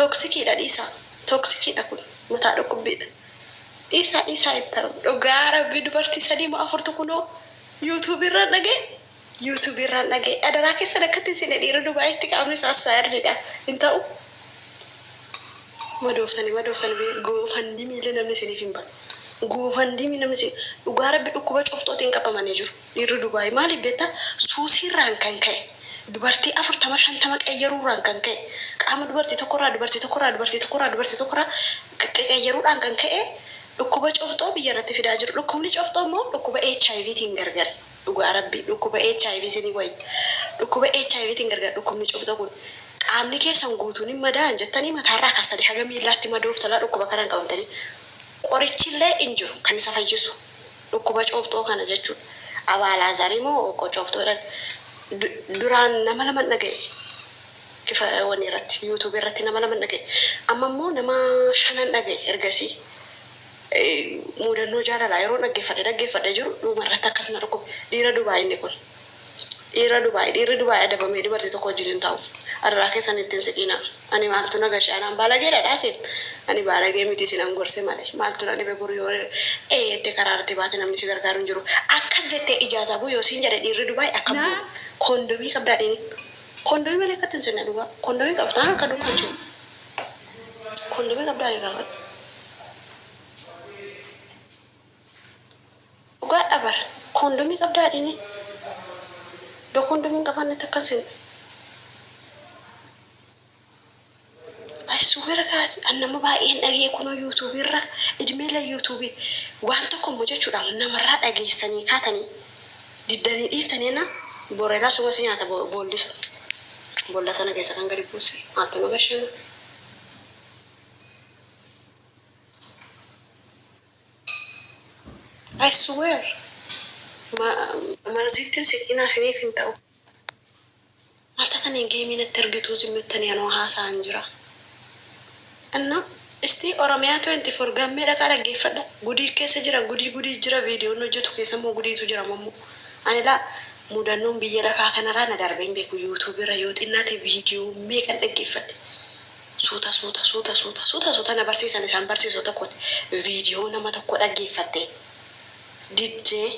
Toksikidha dhiisaa. Toksikidha kun mataa dhukkubbiidha. Dhiisaa ibsa dhugaa rabbii dubartii sadii moo afurtu kunoo yuutuubii irraan dhagee. YouTube irraan dhagee adaraa keessan akkatti isin dhiira Dubaayitti qaamni isaas faayarnidha. Hin ta'u madooftanii goofandii miila namni isiniif hin bahu. Goofandii miila namni isin dhugaa rabbi dhukkuba cooftootiin qabamanii jiru. Dhiirri Dubaayii maaliif beektaa? Suusiirraan kan ka'e dubartii 40-50 qayyaruurraan kan ka'e qaama dubartii tokkorraa qayyaruudhaan kan ka'e dhukkuba cooftoo biyya irratti fidaa jiru. Dhukkubni cooftoo immoo dhukkuba HIV-tiin gargari. Dhugaa rabbii dhukkuba HIV isinii wayi. Dhukkuba HIV-tiin gargara dhukkubni cooftoo kun. Qaamni keessan guutuun hin madaa'an jettanii mataarraa kaastanii haga miillaatti madooftalaa dhukkuba kanaan qabamtanii. Qorichillee hin jiru kan isa fayyisu. Dhukkuba cooftoo kana jechuudha. Abaalaazarii moo qocooftoodhaan duraan nama lama dhaga'e. Kifa wani irratti YouTube irratti nama lama dhaga'e. Amma immoo nama 5 dhaga'e ergasii. Mudannoo jaalalaa yeroo dhaggeeffadhe jiru dhumarratti akkasuma dhukkuba. Dhiira Dubaayii inni kun. Dhiirri Dubaayii adabamee dubartii tokko wajjin hin taa'u. Adaraa keessan ittiin siqina. Ani maaltu nagashaanaan baalageedha dhaasin. Ani baalagee miti sinan gorse malee. Maaltu na dhibe boru yoo itti karaarratti baate namni si gargaaru hin jiru. Akkas jettee ijaazaa bu'u siin jedhe dhiirri Dubaayii akkam bu'u. Kondomii qabdaadhiin. Kondomii malee akkatti hin sinne dhugaa. Kondomii qabdaa akka duukaan jiru. Kondomii qabdaadhii gaafadhu. Dhugaa dhabar. Kondomii qabdaadhiin. Do kondomii qabanne takkan sinne. Suura kan nama baay'een dhagee kunoo YouTube irra idmeela YouTube waan tokko immoo jechuudha namarraa dhageessanii kaatanii diddanii dhiiftanii na boreedaa suma si nyaata boollisa. Boolla sana keessa kan gadi buuse maaltu nu gasheena. I swear marziittiin siqinaa isiniif hin ta'u. Maalta kanneen geemiinatti argituu zimmettanii anoo haasa'an jira. Anna isti Oromiyaa 24 gammee dhaqaa dhaggeeffadha. Gudii keessa jira gudii jira viidiyoon hojjetu keessa immoo gudiitu jira mammoo. Ani laa mudannoon biyya lafaa kanarraa na darbee hin beeku YouTube irra yoo xinnaate viidiyoo meeqan dhaggeeffadhe. Suuta na barsiisan isaan barsiisoo tokkooti. Viidiyoo nama tokko dhaggeeffatte. Diddee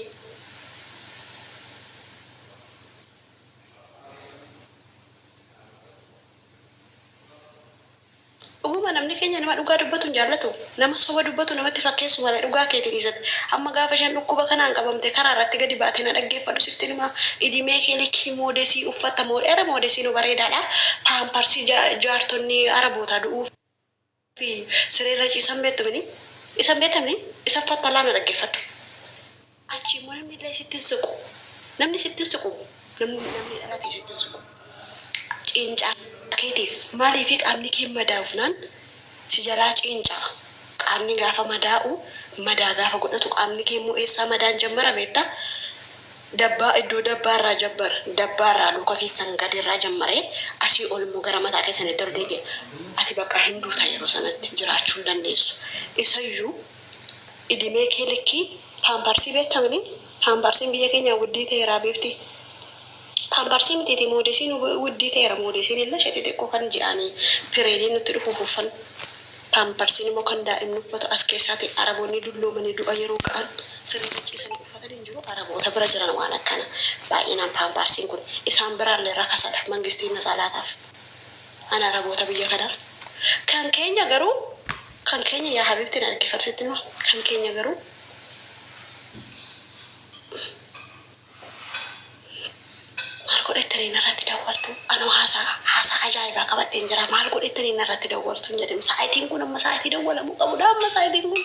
Uguma namni keenya nama dhugaa dubbatu hin jaallatu. Nama soba dubbatu namatti fakkeessu malee dhugaa keetiin isatti. Amma gaafa isheen dhukkuba kanaan qabamte karaa irratti gadi baatee na dhaggeeffadhu sitti nima idimee keelikii moodesii uffata moodheera moodesii nu bareedaadha. Paamparsii jaartonni Arabootaa du'uuf fi sireerra ciisan beektumini. Isan beektamni isa fattalaa na dhaggeeffadhu. Achi immoo namni illee sitti hin siqu. Namni sitti hin siqu. Namni dhalatee sitti hin siqu. Ciincaa keetiif maaliif qaamni kee madaa'uufnaan si jalaa ciincaa. Qaamni gaafa madaa'u madaa gaafa godhatu qaamni kee immoo eessaa madaan jammara beektaa? Dabbaa iddoo dabbaarraa luka keessan gadirraa jammaree asii ol immoo gara mataa keessanitti ol deebi'a. Ati bakka hinduutaa yeroo sanatti jiraachuu hin dandeessu. Isayyuu idimee keelikii paamparsii beektamni paamparsiin biyya keenya guddii ta'eeraa beekti. Paamparsii mitiiti moodesiin guddii ta'eera moodesiin illee ishee xixiqqoo kan jedhanii pireediin nutti dhufuuf uffan. Paamparsiin immoo kan daa'imni uffatu as keessaati Araboonni dulloomanii du'a yeroo ka'an sirriitti ciisanii uffatanii hin jiru. Araboota bira jiran waan akkana baay'inaan paamparsiin kun isaan biraallee rakasadha mangistiin nasaalaataaf. Ana Araboota biyya kanaa kan keenya garuu kan keenya yaa Habibtiin argifamsitti nima kan keenya garuu maal godhettanii narratti dawwaltu anoo haasaa ajaa'ibaa qabadheen jira maal godhettanii narratti dawwaltu hin jedhame sa'aatiin kun amma sa'aatii dawwalamuu qabudha amma sa'aatiin kun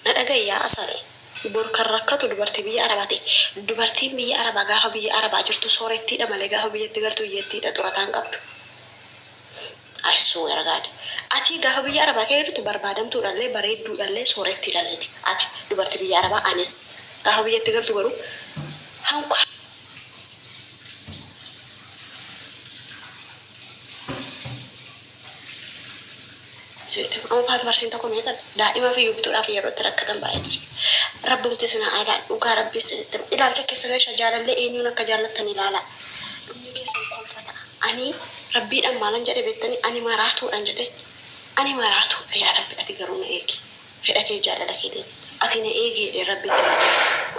na dhagayyaa asal bor kan rakkatu dubartii biyya Arabaati. Dubartiin biyya Arabaa gaafa biyya Arabaa jirtu soorettiidha malee gaafa biyyatti galtu iyyattiidha xurataan qabdu. Aysuu ergaadha. Ati gaafa biyya Arabaa kee jirtu barbaadamtuudhaallee bareedduudhaallee soorettiidhaalleeti. Ati dubartii biyya Arabaa anis gaafa biyyatti galtu garuu hanqa amma paampaarsiin tokko meeqa daa'ima fi yuubtuudhaaf yeroo itti rakkatan baay'ee ture. Rabbumti sina aadaa dhugaa rabbii sinitti ilaalcha keessa meeshaa jaalallee eenyuun akka jaallattan ilaala. Dhumni keessan kolfata. Ani rabbiidhaan maalan jedhe beektanii ani maraatuudhaan jedhe ani maraatu yaa rabbi ati garuu na eegi fedha kee jaalala keetiin ati na eegi jedhe rabbiitti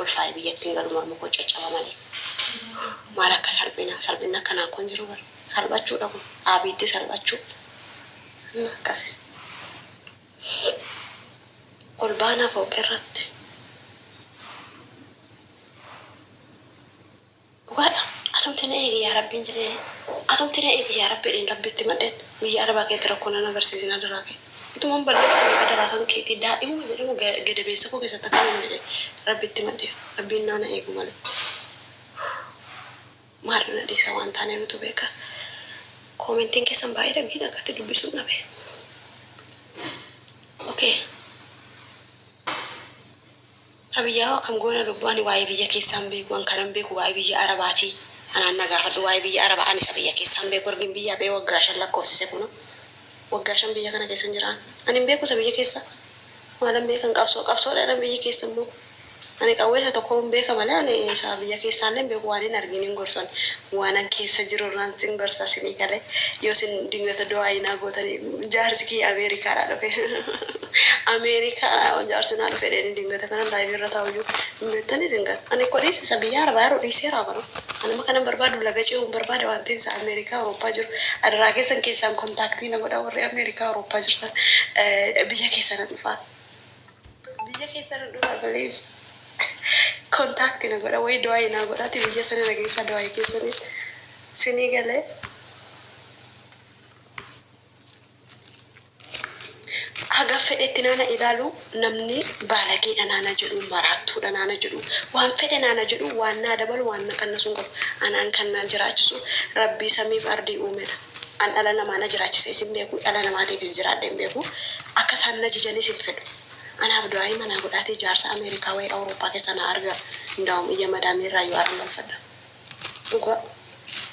ol faayii biyyattiin garuu morma koo caccaba malee maal akka salphina kanaa kun jiru bara salphachuu dhabu dhaabiitti salphachuu akkas ol baanaa fooqee irratti dhugaadha asumti na eegi yaa rabbiin jedhee asumti na eegi yaa rabbi jedheen rabbitti madheen biyya arabaa keetti rakkoo nan agarsiisin adaraa kee itumaan balleessi adaraa kan keetii daa'imuma jedhamu gadabeessa koo keessatti akka hin jedhe rabbitti madhee rabbiin naana eegu malee maal na dhiisa waan taanee nutu beeka koomentiin keessan baay'ee dhaggiin akkatti dubbisuun dhabe okay abiyyaa kam goona dubbani waa'ee biyya keessaan beeku an kanan beeku waa'ee biyya arabaati anaan nagaafadhu waa'ee biyya arabaa anis biyya keessaan beeku argin biyya bee waggaa 5 lakkoofsise kuno waggaa 5 biyya kana keessan jiraan ani beeku sa biyya keessa maalan beekan qabsoodhaan biyya keessa immoo ani qawweessa tokko hin beeka malee ani isa biyya keessaallee beeku waan hin argin hin gorsan waanan keessa jiru irraan sin gorsa sinii galee yoo sin dingata do'aayinaa gootanii jaarsi kii ameerikaadhaa dhufe Amerika jaarsinaa dhufe dheeni dingata kanan laayivii irra taa'u jiru hin beektanii singan ani kodhiis isa biyya arbaa yeroo dhiisee raabanu anuma kanan barbaadu laga ce'uun barbaada waan ta'eef isa Ameerikaa Awurooppaa jiru adaraa keessan kontaaktii nama godha warri Ameerikaa Awurooppaa jirtan biyya keessan dhufaa balees kontaaktii na godha wayi do'aa inaa godhaati biyya sana nageessaa do'aa keessanii sinii galee haga fedhetti naana ilaalu namni baalageedha naana jedhu maraattuudha naana jedhu waan fedhe naana jedhu waan naa dabalu waan na kannasuun qabu anaan kan naan jiraachisu rabbii samiif ardii uumedha an dhala namaa na jiraachise isin beeku dhala namaatiifis jiraadhe hin beeku akka isaan na jijanis hin fedhu anaaf du'aayii manaa godhaatee jaarsa Ameerikaa wayii Awurooppaa keessa na arga ndaa'um iyya madaamirraa yoo aran galfadha dhugaa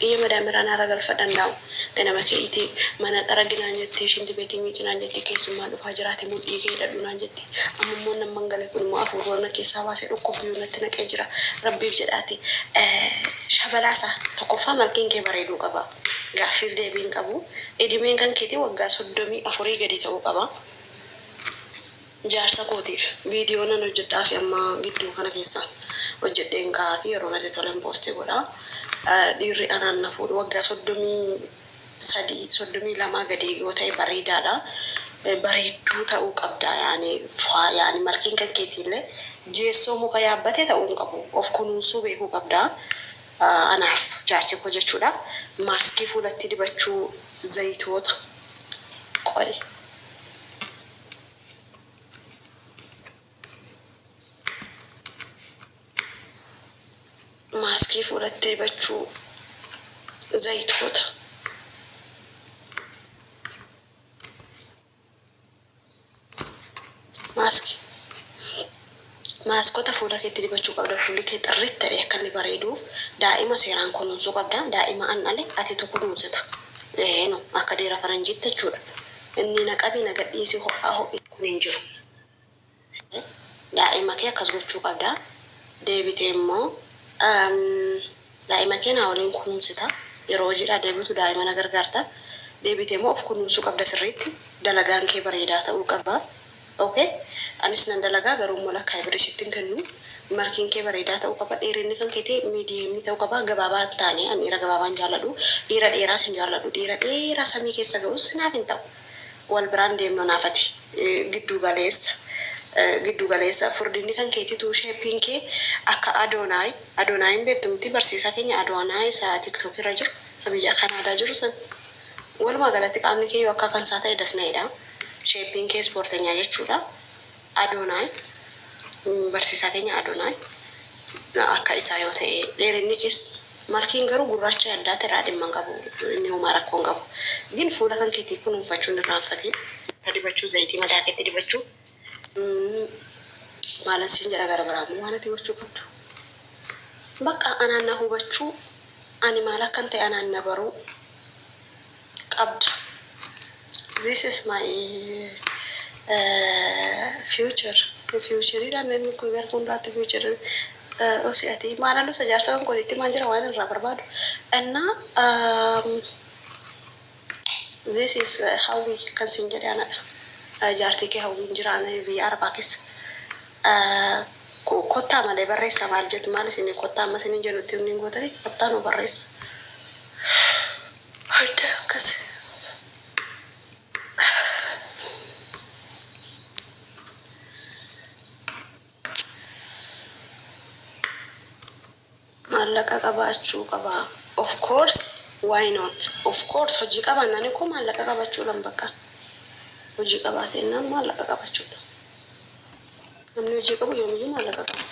iyya madaamirraa na ara galfadha ndaa'um ganama keetii mana xaraginaan jettee shinti beetii miicinaan jettee keessummaa dhufaa jiraate mudhii kee hidhadhunaan jettee ammammoo nan mangale kun immoo afuurroonna keessaa baasee dhukkubiyyuu natti naqee jira rabbiif jedhaate shabalaasa tokkoffaa malkiin kee bareeduu qaba gaaffiif deebiin qabu edimeen kan keetii waggaa 34 gadi ta'uu qaba jaarsa kootiif viidiyoo nan hojjedhaa fi amma gidduu kana keessa hojjedheen ka'aa fi yeroo natti tolan poostii godha dhiirri anaan na fuudhu waggaa 32 gadi yoo ta'e bareedaadha bareedduu ta'uu qabda yaani malkiin kan keetiillee jeessoo muka yaabbatee ta'uu hin qabu of kunuunsuu beekuu qabda anaaf jaarsi koo jechuudha maaskii fuulatti dibachuu zayitoota qoe maaskii fuulatti dibachuu zayitoota maaskota fuula keetti dibachuu qabda fuulli kee xirriitti ta'e akka inni bareeduuf daa'ima seeraan kunuunsuu qabda daa'ima annale ati tu kunuunsita no akka deera faranjiitti jechuudha inni naqabii nagadhiisi ho'aa ho'i kun hin jiru daa'ima kee akkas gochuu qabda deebitee immoo daa'ima kee naa waliin kunuunsita yeroo hojiidhaa deebitu daa'ima na gargaarta deebitee immoo of kunuunsuu qabda sirriitti dalagaan kee bareedaa ta'uu qaba okay anis nan dalagaa garuu malakkaa ibrisittiin kennu markiin kee bareedaa ta'uu qaba dheerinni kan keetii miidiyeemii ta'uu qaba gabaabaa taane ani dhiira gabaabaan jaalladhu dhiira dheeraa sin jaalladhu dhiira dheeraa samii keessa ga'us naaf hin ta'u wal biraan deemnu naafati giddu galeessa furdinni kan keetii tuu sheepiin kee akka adonaayin beektumti barsiisaa keenya adoonaa isa tiktok irra jiru sabiyya kanaadaa jiru san walumaa galatti qaamni kee yoo akka kan isaa ta'e dasna'edha sheepiin kee ispoortenyaa jechuudha adoonaa barsiisaa keenya adoonaa akka isaa yoo ta'e dheerinni kees markiin garuu gurraacha addaa ta'e dhimma qabu inni homaa rakkoo hin qabu gin fuula kan keetii kunuunfachuun irraanfatiin dibachuu zayitii mataa keetti dibachuu maalan siin jedha gara biraamu waan ati gochuu qabdu bakka anaan na hubachuu ani maal akkan ta'e anaan na baruu qabda this is my future idhaan inni kun gara hundaatti future osiati maalan dhusa jaarsa kan kootitti maan jira waan irraa barbaadu innaa This is hawwi kan sin jedhe anadha. Jaartii kee hawwiin jiraan biyya Arbaa keessa. Kottaa malee barreessa maal jettu maal isin kottaa amma isin jedhutti inni gootani kottaa nu barreessa. Adda akkas. Maallaqa qabaachuu qaba. Of course, why not? Of course, hojii qabaannaan koo maallaqa qabachuu lan bakka. Hojii qabaatee naan maallaqa qabachuudha. Namni hojii qabu yoomiyyuu maallaqa qaba.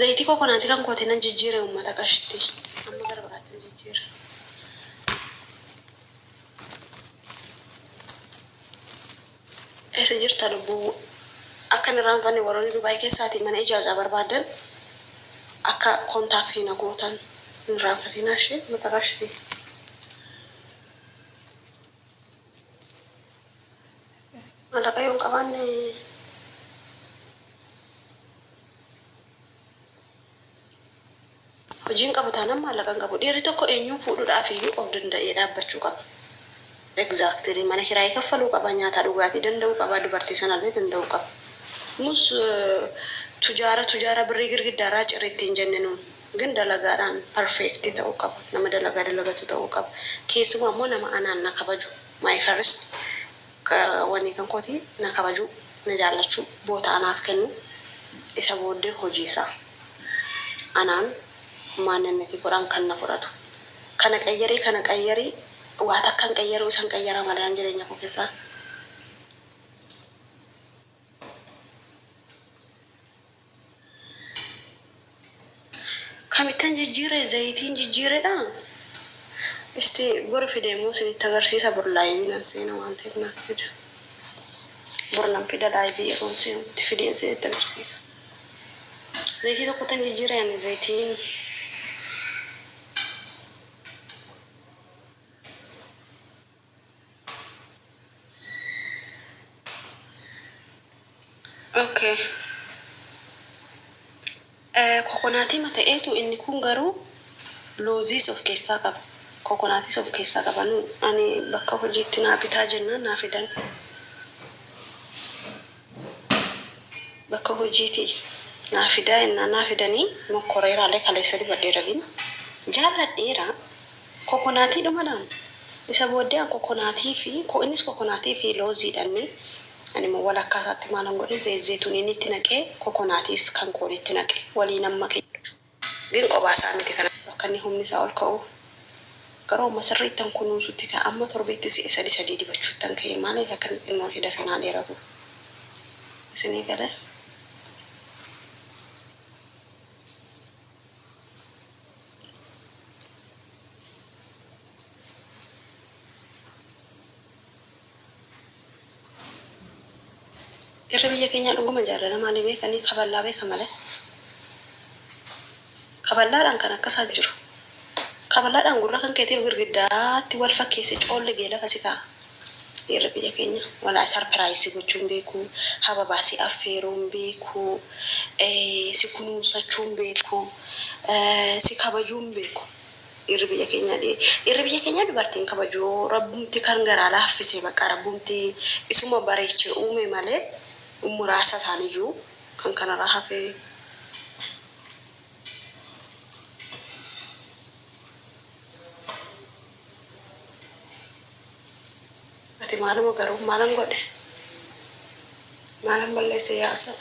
Zayitii kokonaatii kan kootee nan jijjiire uummata qashti. Amma gara biraatti jijjiire. Eessa jirta lubbuu? Akka inni raanfanne warroonni Dubaay keessaatii mana ijaajaa barbaadan akka kontaaktii na gootan hin raanfatinaa ishee mata qashti. Maallaqa yoon qabaanne hojiin qabu taanaan maallaqa hin qabu. Dhiirri tokko eenyuun fuudhuudhaaf iyyuu of danda'ee dhaabbachuu qaba. Exactly. Mana kiraayii kaffaluu qaba, nyaata dhugaatii danda'uu qaba, dubartii sanallee danda'uu qaba. Nus tujaara birrii girgiddaarraa cirriitti hin jenne nuun. ግን dalagaadhaan perfect ta'uu qaba. Nama dalagaa dalagatu ta'uu qaba. Keessumaa immoo nama anaan na kabaju. My first wanni kan kooti na kabaju, na jaallachuu, boota anaaf kennu, isa booddee hojii isaa. Anaan maannanniti godhan kan na fudhatu. Kana qayyarii waa takkan qayyaru isan qayyara malee an jireenya koo keessaa. Kamittan jijjiire zayitiin jijjiiredha. Isti bor fideemmoo isinitti agarsiisa bor laayivii nan seena waan ta'eef naaf fida. Bor nan fida laayivii yeroon seenutti fideen isinitti agarsiisa. Zayitii tokkottan jijjiire ani zayitiin okay. Kokonaatii mata'eetu inni kun garuu looziis of keessaa qaba. Kokonaatis of keessaa qaba. Ani bakka hojiitti naa bitaa jennaan naa fidan. Bakka hojiitti naa fidaa innaan naa fidanii mokkoreeraalee kaleessa dibadheera gin jaalladheera. Kokonaatii dhumadhaan isa booddee kokonaatii fi innis kokonaatii fi looziidhaanii ani mo walakkaataatti maalan godhe zayituun inni itti naqee kokonaatis kan koon itti naqe waliin amma keedu. Gin qobaasaa miti kana bakka inni humni isaa ol ka'uuf. Garuu masirriittan kunuunsutti ka amma torbeetti si'e sadii dibachuuttan ka'e maaliif akkamitti immoo ishee dafinaa dheeratu. Isinii galee. Irra biyya keenya dhuguma jaalala maalii beekanii kaballaa beeka malee. Kaballaadhaan kan akkasaa jiru. Kaballaadhaan gurra kan keetiif girgiddaatti wal fakkeesse coolle geela kasi ka'a. Irra biyya keenya walaa sarpiraayisii gochuun beeku, hababaasii affeeruun beeku, si kunuunsachuun beeku, si kabajuun beeku. Irra biyya keenya dubartiin kabajuu rabbumti kan garaa laaffisee bakka rabbumti isuma bareechee uume malee muraasa isaaniiyyuu kan kanarraa hafee. Ati maaluma garuu maalan godhe? Maalan balleesse yaasa?